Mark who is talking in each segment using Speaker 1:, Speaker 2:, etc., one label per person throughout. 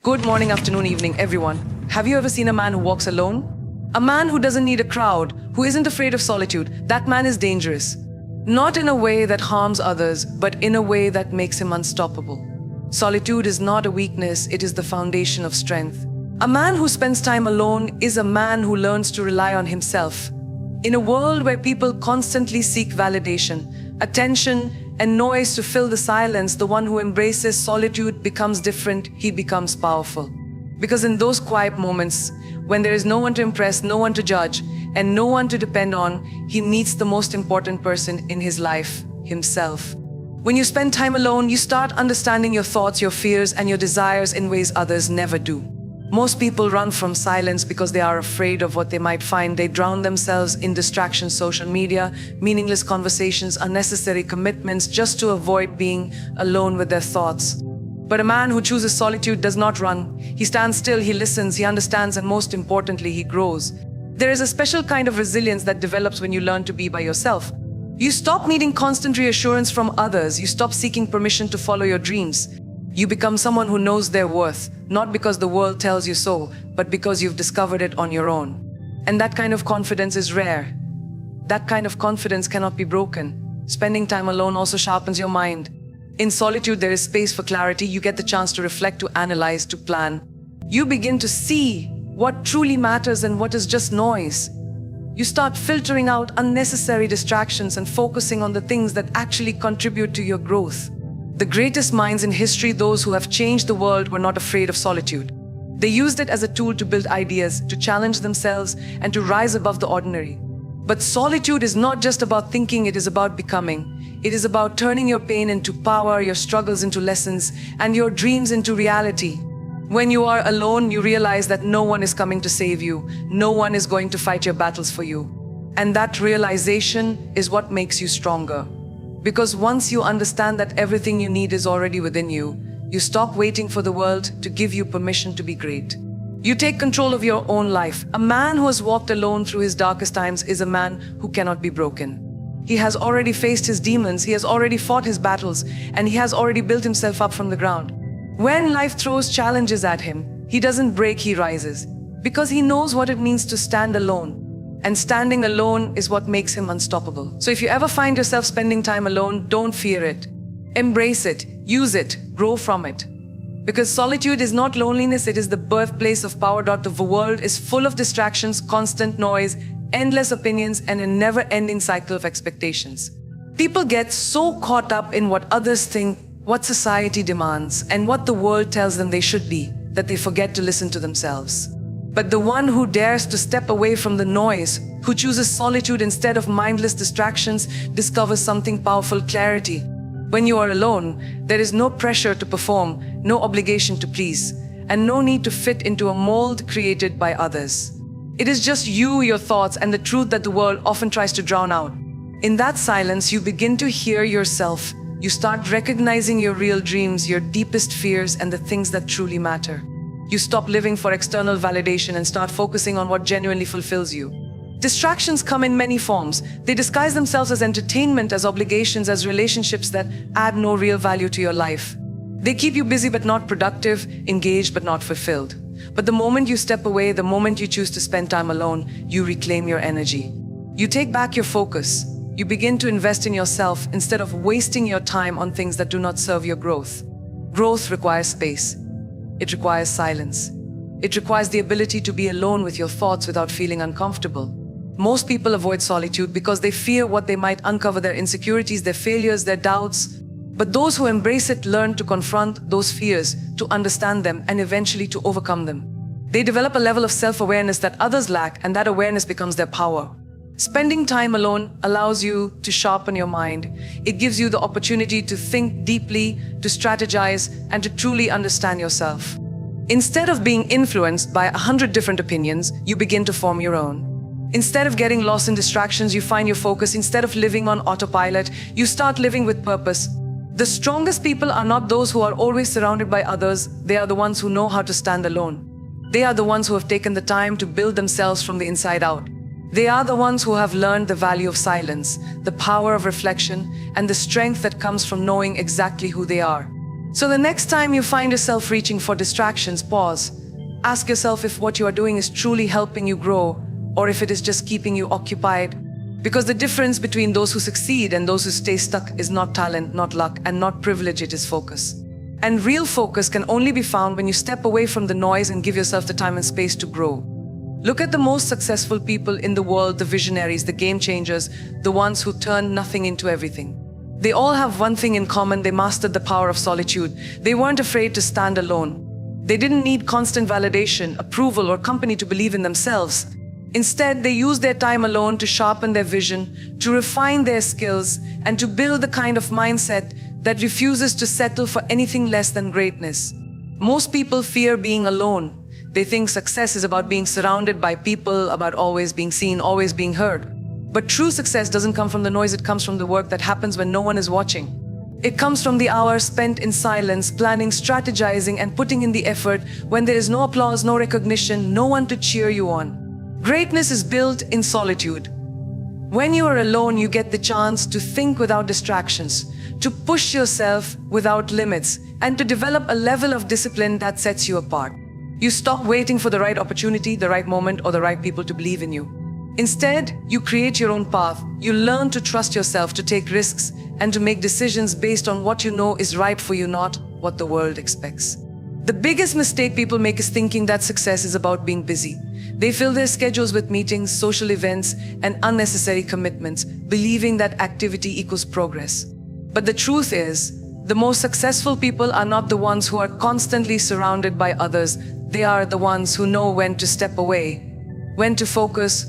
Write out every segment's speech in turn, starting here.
Speaker 1: Good morning, afternoon, evening, everyone. Have you ever seen a man who walks alone? A man who doesn't need a crowd, who isn't afraid of solitude. That man is dangerous. Not in a way that harms others, but in a way that makes him unstoppable. Solitude is not a weakness, it is the foundation of strength. A man who spends time alone is a man who learns to rely on himself. In a world where people constantly seek validation, attention, and noise to fill the silence, the one who embraces solitude becomes different, he becomes powerful. Because in those quiet moments, when there is no one to impress, no one to judge, and no one to depend on, he meets the most important person in his life, himself. When you spend time alone, you start understanding your thoughts, your fears, and your desires in ways others never do. Most people run from silence because they are afraid of what they might find. They drown themselves in distractions, social media, meaningless conversations, unnecessary commitments, just to avoid being alone with their thoughts. But a man who chooses solitude does not run. He stands still, he listens, he understands, and most importantly, he grows. There is a special kind of resilience that develops when you learn to be by yourself. You stop needing constant reassurance from others. You stop seeking permission to follow your dreams. You become someone who knows their worth, not because the world tells you so, but because you've discovered it on your own. And that kind of confidence is rare. That kind of confidence cannot be broken. Spending time alone also sharpens your mind. In solitude, there is space for clarity. You get the chance to reflect, to analyze, to plan. You begin to see what truly matters and what is just noise. You start filtering out unnecessary distractions and focusing on the things that actually contribute to your growth. The greatest minds in history, those who have changed the world, were not afraid of solitude. They used it as a tool to build ideas, to challenge themselves, and to rise above the ordinary. But solitude is not just about thinking, it is about becoming. It is about turning your pain into power, your struggles into lessons, and your dreams into reality. When you are alone, you realize that no one is coming to save you. No one is going to fight your battles for you. And that realization is what makes you stronger. Because once you understand that everything you need is already within you, you stop waiting for the world to give you permission to be great. You take control of your own life. A man who has walked alone through his darkest times is a man who cannot be broken. He has already faced his demons, he has already fought his battles, and he has already built himself up from the ground. When life throws challenges at him, he doesn't break, he rises. Because he knows what it means to stand alone. And standing alone is what makes him unstoppable. So if you ever find yourself spending time alone, don't fear it. Embrace it, use it, grow from it. Because solitude is not loneliness, it is the birthplace of power. The world is full of distractions, constant noise, endless opinions, and a never-ending cycle of expectations. People get so caught up in what others think, what society demands, and what the world tells them they should be, that they forget to listen to themselves. But the one who dares to step away from the noise, who chooses solitude instead of mindless distractions, discovers something powerful: clarity. When you are alone, there is no pressure to perform, no obligation to please, and no need to fit into a mold created by others. It is just you, your thoughts, and the truth that the world often tries to drown out. In that silence, you begin to hear yourself. You start recognizing your real dreams, your deepest fears, and the things that truly matter. You stop living for external validation and start focusing on what genuinely fulfills you. Distractions come in many forms. They disguise themselves as entertainment, as obligations, as relationships that add no real value to your life. They keep you busy but not productive, engaged but not fulfilled. But the moment you step away, the moment you choose to spend time alone, you reclaim your energy. You take back your focus. You begin to invest in yourself instead of wasting your time on things that do not serve your growth. Growth requires space. It requires silence. It requires the ability to be alone with your thoughts without feeling uncomfortable. Most people avoid solitude because they fear what they might uncover: their insecurities, their failures, their doubts. But those who embrace it learn to confront those fears, to understand them, and eventually to overcome them. They develop a level of self-awareness that others lack, and that awareness becomes their power. Spending time alone allows you to sharpen your mind. It gives you the opportunity to think deeply, to strategize, and to truly understand yourself. Instead of being influenced by 100 different opinions, you begin to form your own. Instead of getting lost in distractions, you find your focus. Instead of living on autopilot, you start living with purpose. The strongest people are not those who are always surrounded by others. They are the ones who know how to stand alone. They are the ones who have taken the time to build themselves from the inside out. They are the ones who have learned the value of silence, the power of reflection, and the strength that comes from knowing exactly who they are. So the next time you find yourself reaching for distractions, pause. Ask yourself if what you are doing is truly helping you grow, or if it is just keeping you occupied. Because the difference between those who succeed and those who stay stuck is not talent, not luck, and not privilege, it is focus. And real focus can only be found when you step away from the noise and give yourself the time and space to grow. Look at the most successful people in the world, the visionaries, the game changers, the ones who turn nothing into everything. They all have one thing in common: they mastered the power of solitude. They weren't afraid to stand alone. They didn't need constant validation, approval, or company to believe in themselves. Instead, they used their time alone to sharpen their vision, to refine their skills, and to build the kind of mindset that refuses to settle for anything less than greatness. Most people fear being alone. They think success is about being surrounded by people, about always being seen, always being heard. But true success doesn't come from the noise, it comes from the work that happens when no one is watching. It comes from the hours spent in silence, planning, strategizing, and putting in the effort when there is no applause, no recognition, no one to cheer you on. Greatness is built in solitude. When you are alone, you get the chance to think without distractions, to push yourself without limits, and to develop a level of discipline that sets you apart. You stop waiting for the right opportunity, the right moment, or the right people to believe in you. Instead, you create your own path. You learn to trust yourself, to take risks, and to make decisions based on what you know is right for you, not what the world expects. The biggest mistake people make is thinking that success is about being busy. They fill their schedules with meetings, social events, and unnecessary commitments, believing that activity equals progress. But the truth is, the most successful people are not the ones who are constantly surrounded by others. They are the ones who know when to step away, when to focus,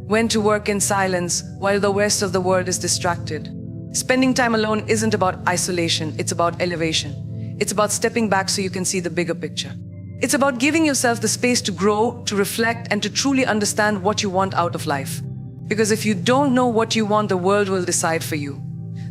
Speaker 1: when to work in silence while the rest of the world is distracted. Spending time alone isn't about isolation, it's about elevation. It's about stepping back so you can see the bigger picture. It's about giving yourself the space to grow, to reflect, and to truly understand what you want out of life. Because if you don't know what you want, the world will decide for you.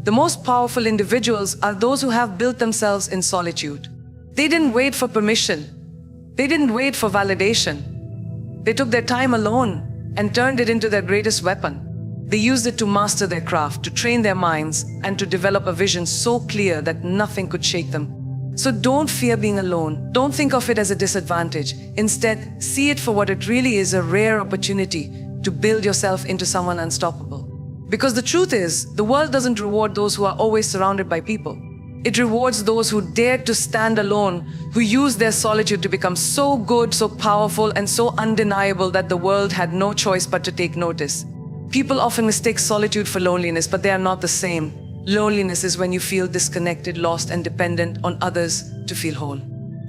Speaker 1: The most powerful individuals are those who have built themselves in solitude. They didn't wait for permission. They didn't wait for validation. They took their time alone and turned it into their greatest weapon. They used it to master their craft, to train their minds, and to develop a vision so clear that nothing could shake them. So don't fear being alone. Don't think of it as a disadvantage. Instead, see it for what it really is: a rare opportunity to build yourself into someone unstoppable. Because the truth is, the world doesn't reward those who are always surrounded by people. It rewards those who dared to stand alone, who used their solitude to become so good, so powerful, and so undeniable that the world had no choice but to take notice. People often mistake solitude for loneliness, but they are not the same. Loneliness is when you feel disconnected, lost, and dependent on others to feel whole.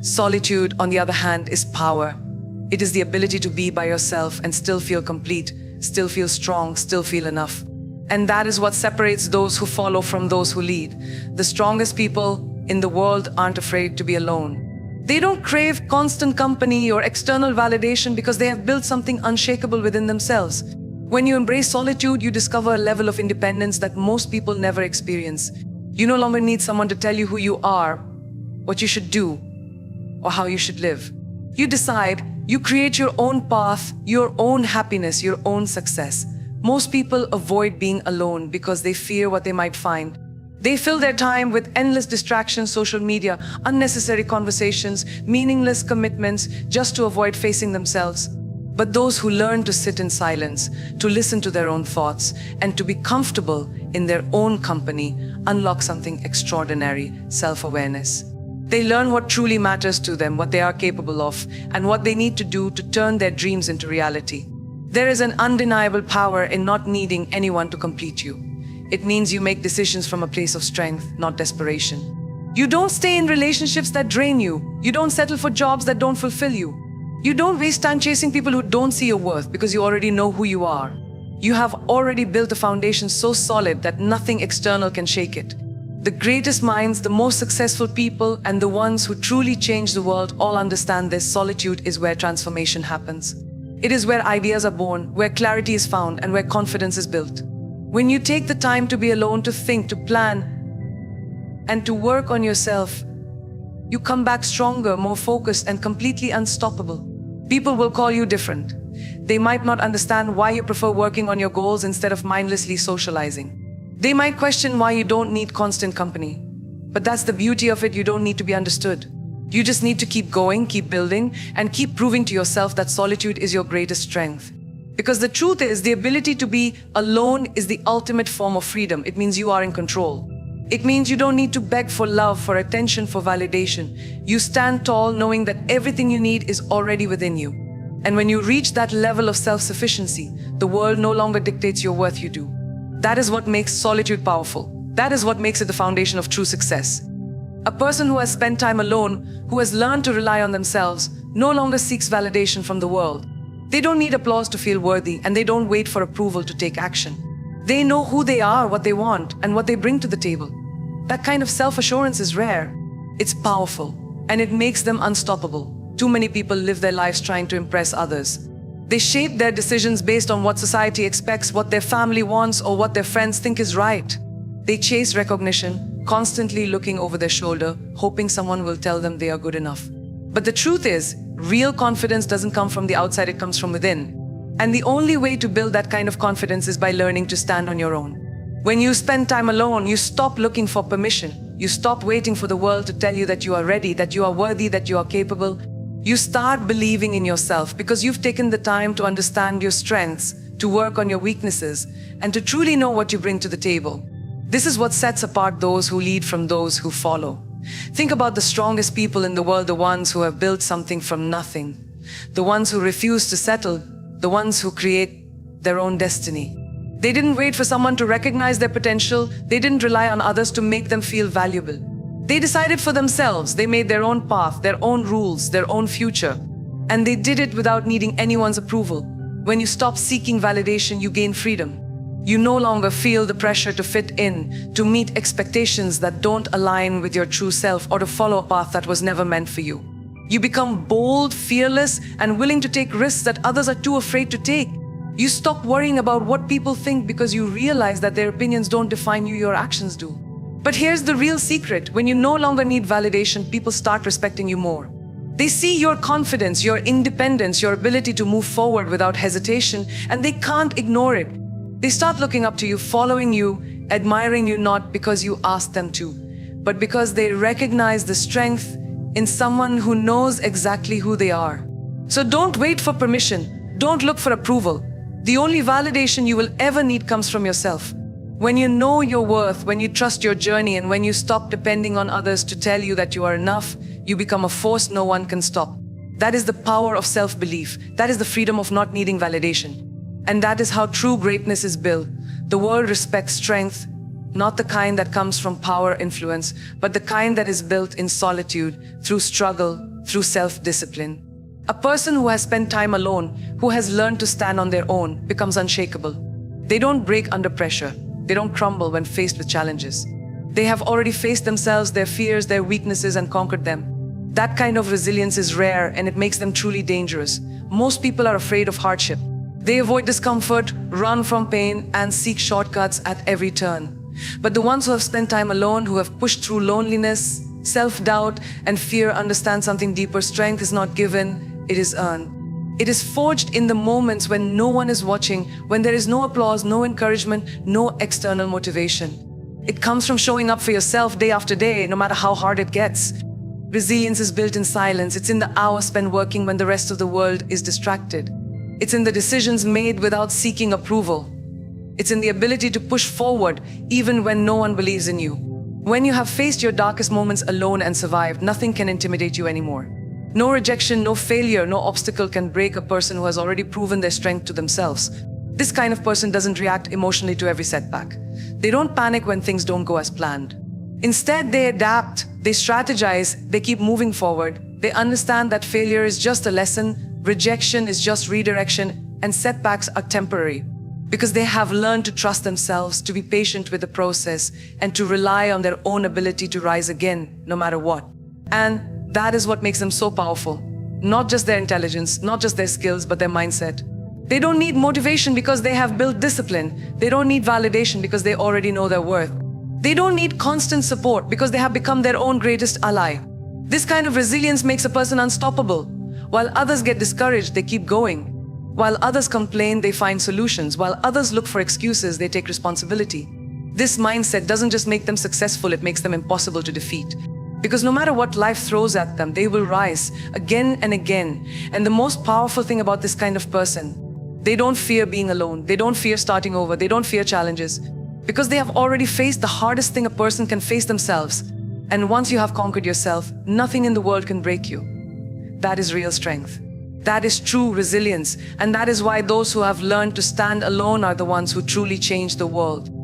Speaker 1: Solitude, on the other hand, is power. It is the ability to be by yourself and still feel complete, still feel strong, still feel enough. And that is what separates those who follow from those who lead. The strongest people in the world aren't afraid to be alone. They don't crave constant company or external validation because they have built something unshakable within themselves. When you embrace solitude, you discover a level of independence that most people never experience. You no longer need someone to tell you who you are, what you should do, or how you should live. You decide, you create your own path, your own happiness, your own success. Most people avoid being alone because they fear what they might find. They fill their time with endless distractions, social media, unnecessary conversations, meaningless commitments, just to avoid facing themselves. But those who learn to sit in silence, to listen to their own thoughts, and to be comfortable in their own company, unlock something extraordinary: self-awareness. They learn what truly matters to them, what they are capable of, and what they need to do to turn their dreams into reality. There is an undeniable power in not needing anyone to complete you. It means you make decisions from a place of strength, not desperation. You don't stay in relationships that drain you. You don't settle for jobs that don't fulfill you. You don't waste time chasing people who don't see your worth, because you already know who you are. You have already built a foundation so solid that nothing external can shake it. The greatest minds, the most successful people, and the ones who truly change the world all understand this. Solitude is where transformation happens. It is where ideas are born, where clarity is found, and where confidence is built. When you take the time to be alone, to think, to plan, and to work on yourself, you come back stronger, more focused, and completely unstoppable. People will call you different. They might not understand why you prefer working on your goals instead of mindlessly socializing. They might question why you don't need constant company. But that's the beauty of it. You don't need to be understood. You just need to keep going, keep building, and keep proving to yourself that solitude is your greatest strength. Because the truth is, the ability to be alone is the ultimate form of freedom. It means you are in control. It means you don't need to beg for love, for attention, for validation. You stand tall knowing that everything you need is already within you. And when you reach that level of self-sufficiency, the world no longer dictates your worth, you do. That is what makes solitude powerful. That is what makes it the foundation of true success. A person who has spent time alone, who has learned to rely on themselves, no longer seeks validation from the world. They don't need applause to feel worthy, and they don't wait for approval to take action. They know who they are, what they want, and what they bring to the table. That kind of self-assurance is rare. It's powerful, and it makes them unstoppable. Too many people live their lives trying to impress others. They shape their decisions based on what society expects, what their family wants, or what their friends think is right. They chase recognition, constantly looking over their shoulder, hoping someone will tell them they are good enough. But the truth is, real confidence doesn't come from the outside, it comes from within. And the only way to build that kind of confidence is by learning to stand on your own. When you spend time alone, you stop looking for permission. You stop waiting for the world to tell you that you are ready, that you are worthy, that you are capable. You start believing in yourself because you've taken the time to understand your strengths, to work on your weaknesses, and to truly know what you bring to the table. This is what sets apart those who lead from those who follow. Think about the strongest people in the world, the ones who have built something from nothing, the ones who refuse to settle, the ones who create their own destiny. They didn't wait for someone to recognize their potential. They didn't rely on others to make them feel valuable. They decided for themselves. They made their own path, their own rules, their own future. And they did it without needing anyone's approval. When you stop seeking validation, you gain freedom. You no longer feel the pressure to fit in, to meet expectations that don't align with your true self, or to follow a path that was never meant for you. You become bold, fearless, and willing to take risks that others are too afraid to take. You stop worrying about what people think because you realize that their opinions don't define you, your actions do. But here's the real secret. When you no longer need validation, people start respecting you more. They see your confidence, your independence, your ability to move forward without hesitation, and they can't ignore it. They start looking up to you, following you, admiring you, not because you asked them to, but because they recognize the strength in someone who knows exactly who they are. So don't wait for permission. Don't look for approval. The only validation you will ever need comes from yourself. When you know your worth, when you trust your journey, and when you stop depending on others to tell you that you are enough, you become a force no one can stop. That is the power of self-belief. That is the freedom of not needing validation. And that is how true greatness is built. The world respects strength, not the kind that comes from power, influence, but the kind that is built in solitude, through struggle, through self-discipline. A person who has spent time alone, who has learned to stand on their own, becomes unshakable. They don't break under pressure. They don't crumble when faced with challenges. They have already faced themselves, their fears, their weaknesses, and conquered them. That kind of resilience is rare, and it makes them truly dangerous. Most people are afraid of hardship. They avoid discomfort, run from pain, and seek shortcuts at every turn. But the ones who have spent time alone, who have pushed through loneliness, self-doubt, and fear, understand something deeper. Strength is not given, it is earned. It is forged in the moments when no one is watching, when there is no applause, no encouragement, no external motivation. It comes from showing up for yourself day after day, no matter how hard it gets. Resilience is built in silence. It's in the hours spent working when the rest of the world is distracted. It's in the decisions made without seeking approval. It's in the ability to push forward even when no one believes in you. When you have faced your darkest moments alone and survived, nothing can intimidate you anymore. No rejection, no failure, no obstacle can break a person who has already proven their strength to themselves. This kind of person doesn't react emotionally to every setback. They don't panic when things don't go as planned. Instead, they adapt, they strategize, they keep moving forward. They understand that failure is just a lesson, rejection is just redirection, and setbacks are temporary. Because they have learned to trust themselves, to be patient with the process, and to rely on their own ability to rise again, no matter what. And that is what makes them so powerful. Not just their intelligence, not just their skills, but their mindset. They don't need motivation because they have built discipline. They don't need validation because they already know their worth. They don't need constant support because they have become their own greatest ally. This kind of resilience makes a person unstoppable. While others get discouraged, they keep going. While others complain, they find solutions. While others look for excuses, they take responsibility. This mindset doesn't just make them successful, it makes them impossible to defeat. Because no matter what life throws at them, they will rise again and again. And the most powerful thing about this kind of person, they don't fear being alone. They don't fear starting over. They don't fear challenges. Because they have already faced the hardest thing a person can face, themselves. And once you have conquered yourself, nothing in the world can break you. That is real strength. That is true resilience. And that is why those who have learned to stand alone are the ones who truly change the world.